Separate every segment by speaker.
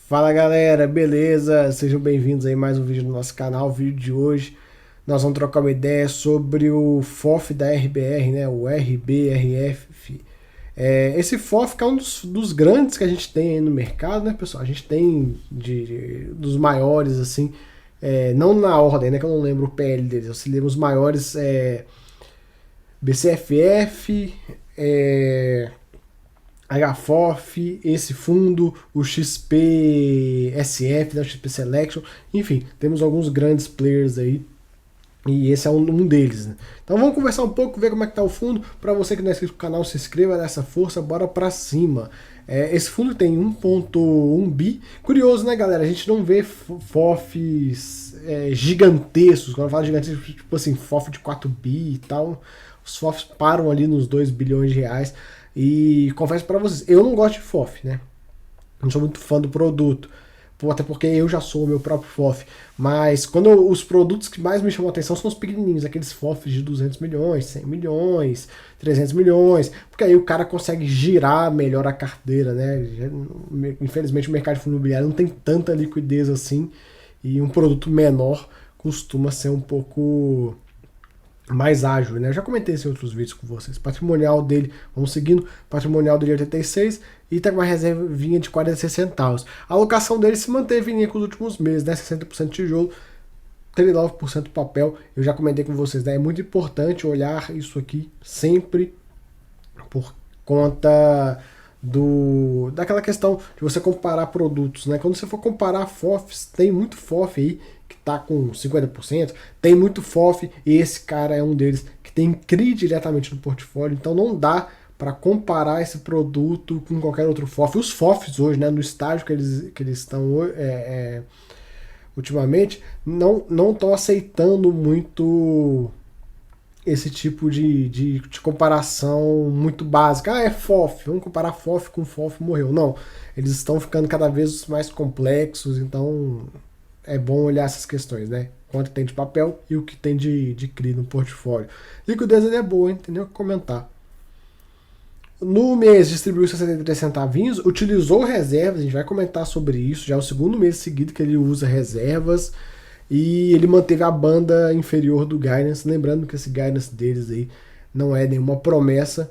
Speaker 1: Fala galera, beleza? Sejam bem-vindos aí a mais um vídeo do nosso canal. O vídeo de hoje nós vamos trocar uma ideia sobre o FOF da RBR, né? O RBRF. Esse FOF que é um dos grandes que a gente tem aí no mercado, né, pessoal? A gente tem dos maiores, assim, não na ordem, né? Que eu não lembro o PL deles. Eu se lembro os maiores BCFF, HFOF, esse fundo, o XPSF, da XP Selection, enfim, temos alguns grandes players aí e esse é um deles, né? Então vamos conversar um pouco, ver como é que tá o fundo. Para você que não é inscrito no canal, se inscreva, dá essa força, bora pra cima. Esse fundo tem 1.1 bi. Curioso, né, galera? A gente não vê FOFs gigantescos. Quando eu falo gigantesco, tipo assim, FOF de 4 bi e tal. Os FOFs param ali nos 2 bilhões de reais. E confesso para vocês, eu não gosto de FOF, né? Não sou muito fã do produto. Até porque eu já sou o meu próprio FOF. Mas os produtos que mais me chamam a atenção são os pequenininhos, aqueles FOFs de 200 milhões, 100 milhões, 300 milhões. Porque aí o cara consegue girar melhor a carteira, né? Infelizmente o mercado de fundo imobiliário não tem tanta liquidez assim. E um produto menor costuma ser um pouco mais ágil, né? Eu já comentei isso em outros vídeos com vocês. Patrimonial dele, vamos seguindo, patrimonial dele 86 e tá com uma reservinha de 46 centavos. A alocação dele se manteve em linha com os últimos meses, né? 60% tijolo, 39% papel. Eu já comentei com vocês, né? É muito importante olhar isso aqui sempre por conta daquela questão de você comparar produtos, né? Quando você for comparar FOFs, tem muito FOF aí que tá com 50%, tem muito FOF e esse cara é um deles que tem CRI diretamente no portfólio, então não dá para comparar esse produto com qualquer outro FOF. Os FOFs hoje, né, no estágio que eles estão ultimamente, não estão aceitando muito esse tipo de comparação muito básica. É FOF, vamos comparar FOF com FOF, morreu. Não, eles estão ficando cada vez mais complexos, então é bom olhar essas questões, né? Quanto tem de papel e o que tem de CRI no portfólio. Liquidez é boa, hein? Tem nem o que comentar. No mês distribuiu 63 centavinhos, utilizou reservas, a gente vai comentar sobre isso, já é o segundo mês seguido que ele usa reservas. E ele manteve a banda inferior do guidance, lembrando que esse guidance deles aí não é nenhuma promessa,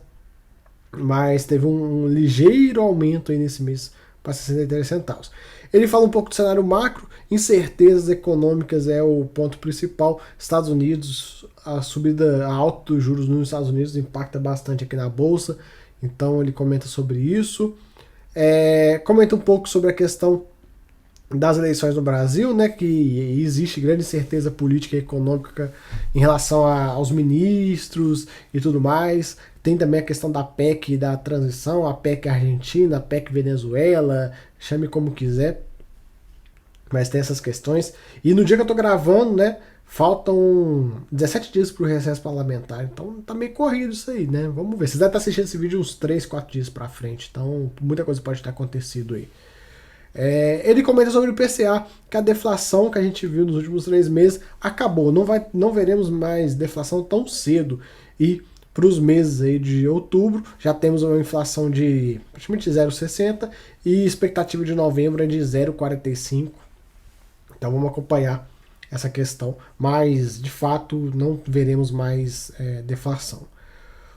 Speaker 1: mas teve um ligeiro aumento aí nesse mês para 63 centavos. Ele fala um pouco do cenário macro, incertezas econômicas é o ponto principal. Estados Unidos, a subida, a alta dos juros nos Estados Unidos impacta bastante aqui na bolsa, então ele comenta sobre isso. Comenta um pouco sobre a questão das eleições no Brasil, né, que existe grande incerteza política e econômica em relação aos ministros e tudo mais. Tem também a questão da PEC da transição, a PEC Argentina, a PEC Venezuela, chame como quiser, mas tem essas questões. E no dia que eu tô gravando, né, faltam 17 dias pro recesso parlamentar, então tá meio corrido isso aí, né, vamos ver. Vocês devem estar assistindo esse vídeo uns 3, 4 dias pra frente, então muita coisa pode ter acontecido aí. Ele comenta sobre o PCA, que a deflação que a gente viu nos últimos 3 meses acabou. Não veremos mais deflação tão cedo. E para os meses aí de outubro, já temos uma inflação de praticamente 0,60 e expectativa de novembro é de 0,45. Então vamos acompanhar essa questão. Mas, de fato, não veremos mais deflação.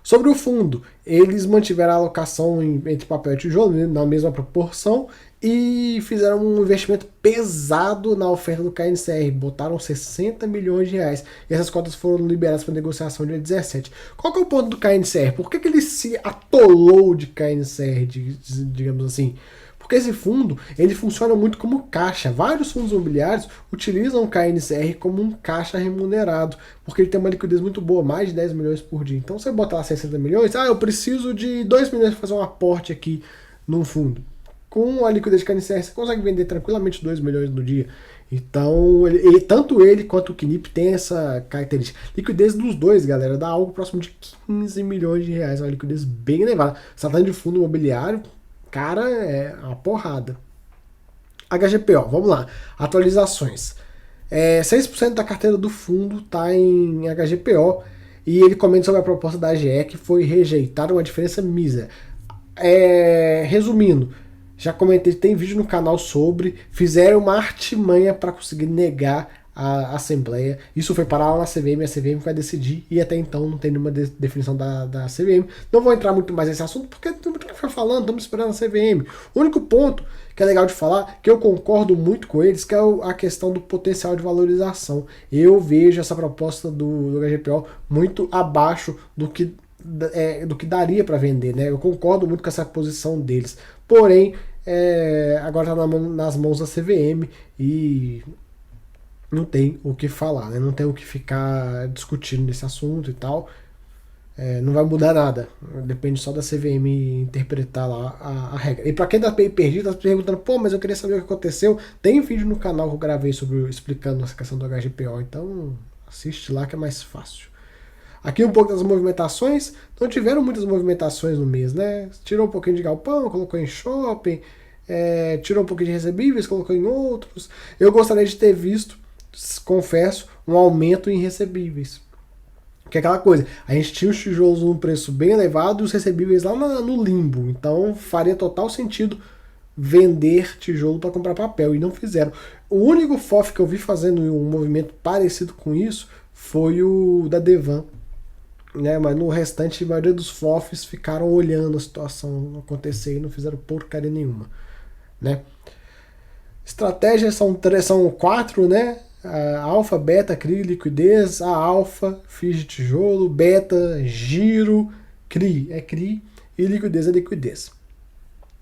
Speaker 1: Sobre o fundo, eles mantiveram a alocação entre papel e tijolo, né, na mesma proporção, e fizeram um investimento pesado na oferta do KNCR, botaram 60 milhões de reais, e essas cotas foram liberadas para negociação dia 17. Qual que é o ponto do KNCR? Por que ele se atolou de KNCR, digamos assim? Porque esse fundo, ele funciona muito como caixa. Vários fundos imobiliários utilizam o KNCR como um caixa remunerado, porque ele tem uma liquidez muito boa, mais de 10 milhões por dia. Então você bota lá 60 milhões, eu preciso de 2 milhões para fazer um aporte aqui num fundo. Com a liquidez de KNCR, você consegue vender tranquilamente 2 milhões no dia. Então, tanto ele quanto o KNIP tem essa característica. Liquidez dos dois, galera, dá algo próximo de 15 milhões de reais, uma liquidez bem elevada. Você está falando de fundo imobiliário, cara, é uma porrada. HGPO, vamos lá. Atualizações. 6% da carteira do fundo está em HGPO e ele comenta sobre a proposta da AGE que foi rejeitada, uma diferença mísera. Resumindo, Já comentei, tem vídeo no canal sobre, fizeram uma artimanha para conseguir negar a Assembleia. Isso foi parar lá na CVM, a CVM vai decidir, e até então não tem nenhuma definição da CVM. Não vou entrar muito mais nesse assunto, porque tem muito o que ficar falando, estamos esperando a CVM. O único ponto que é legal de falar, que eu concordo muito com eles, que é a questão do potencial de valorização. Eu vejo essa proposta do HGPO muito abaixo do que daria para vender, né? Eu concordo muito com essa posição deles. Porém, agora está nas mãos da CVM e não tem o que falar, né? Não tem o que ficar discutindo nesse assunto e tal. Não vai mudar nada. Depende só da CVM interpretar lá a regra. E para quem tá meio perdido, tá perguntando, pô, mas eu queria saber o que aconteceu. Tem vídeo no canal que eu gravei explicando essa questão do HGPO, então assiste lá que é mais fácil. Aqui um pouco das movimentações, não tiveram muitas movimentações no mês, né? Tirou um pouquinho de galpão, colocou em shopping, tirou um pouquinho de recebíveis, colocou em outros. Eu gostaria de ter visto, confesso, um aumento em recebíveis. Que é aquela coisa, a gente tinha os tijolos num preço bem elevado e os recebíveis lá no limbo. Então faria total sentido vender tijolo para comprar papel, e não fizeram. O único FOF que eu vi fazendo um movimento parecido com isso foi o da Devan. Né, mas no restante, a maioria dos FOFs ficaram olhando a situação acontecer e não fizeram porcaria nenhuma. Né? Estratégias são 4, né? Alfa, beta, CRI, liquidez. A alfa, FIIs de tijolo. Beta, giro. CRI é CRI. E liquidez é liquidez.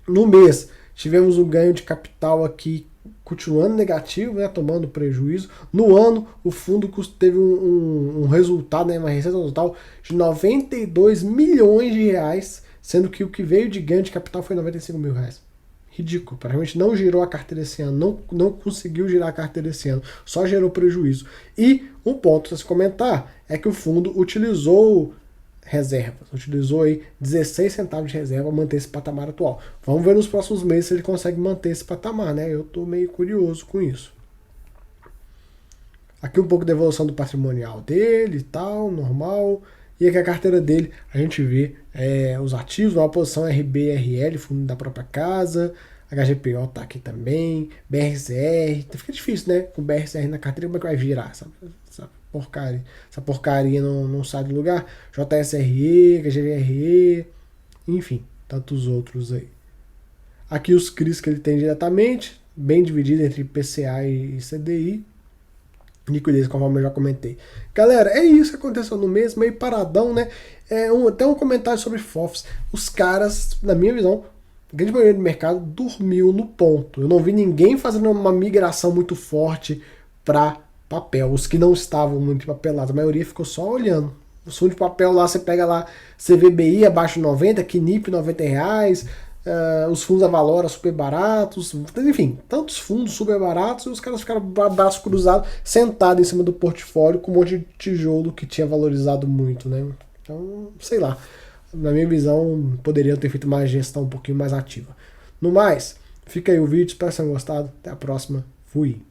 Speaker 1: No mês, tivemos um ganho de capital aqui continuando negativo, né, tomando prejuízo. No ano, o fundo teve um resultado, né, uma receita total de 92 milhões de reais, sendo que o que veio de ganho de capital foi 95 mil reais. Ridículo, praticamente não girou a carteira esse ano, não conseguiu girar a carteira esse ano, só gerou prejuízo. E um ponto a se comentar é que o fundo utilizou reservas, utilizou aí 16 centavos de reserva para manter esse patamar atual. Vamos ver nos próximos meses se ele consegue manter esse patamar, né? Eu estou meio curioso com isso. Aqui um pouco da evolução do patrimonial dele e tal, normal. E aqui a carteira dele, a gente vê os ativos, uma posição RBRL, fundo da própria casa, HGPO tá aqui também, BRCR, fica difícil, né? Com BRCR na carteira, como é que vai virar, sabe? Essa porcaria não sai do lugar. JSRE, HGVRE, enfim, tantos outros aí. Aqui os CRIs que ele tem diretamente, bem dividido entre PCA e CDI. Liquidez, conforme eu já comentei. Galera, é isso que aconteceu no mês, meio paradão, né? Até um comentário sobre FOFs. Os caras, na minha visão, a grande maioria do mercado dormiu no ponto. Eu não vi ninguém fazendo uma migração muito forte para papel. Os que não estavam muito papelados, a maioria ficou só olhando. O fundo de papel lá, você pega lá CVBI abaixo de 90, Knip 90 reais, os fundos da Valora super baratos, enfim, tantos fundos super baratos, e os caras ficaram braço cruzado, sentado em cima do portfólio com um monte de tijolo que tinha valorizado muito, né? Então, sei lá, na minha visão, poderiam ter feito uma gestão um pouquinho mais ativa. No mais, fica aí o vídeo, espero que tenham gostado, até a próxima, fui!